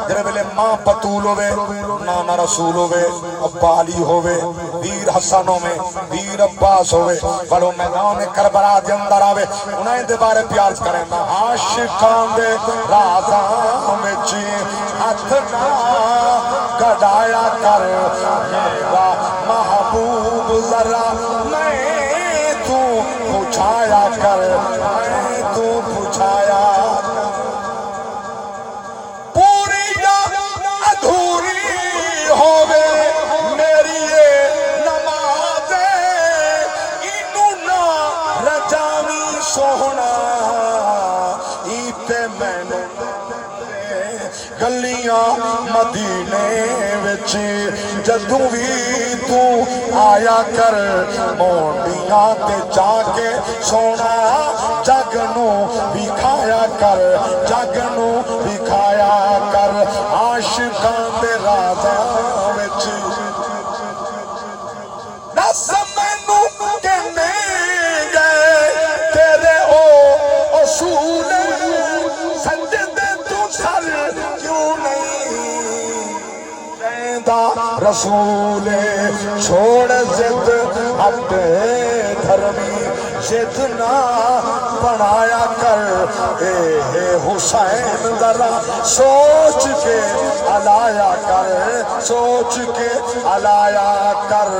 جڑے ویلے ماں پتول ہوے نانا رسول ہوے ابا علی ہوے ویر حسن ہوے ویر عباس ہوے بڑو میدان کربلا دے اندر آوے انہاں دے بارے پیار کرے نا عاشقاں دے رازاں وچ ہاتھ نہ گڈایا کر میرا محبوب ذرا میں تو پوچھایا کر میں تو پوچھایا پوری یا ادھوری ہووے میری نماز اینو نہ رجاوی سوہنا ایتے مینوں گلیاں مدینے وچ جدوں وی تو آیا کر مونڈیاں تے جا کے سونا جگ نو وکھایا کر جگ نو وکھایا کر عاشقاں دے رازاں وچ دس مینوں کہنے گئے تیرے او اصول سجدے تو سر کیوں نہیں رہندا رسول چھوڑ ضد اپنے دھرمی ضد نہ بنایا کر اے حسین ذرا سوچ کے الایا کر سوچ کے الایا کر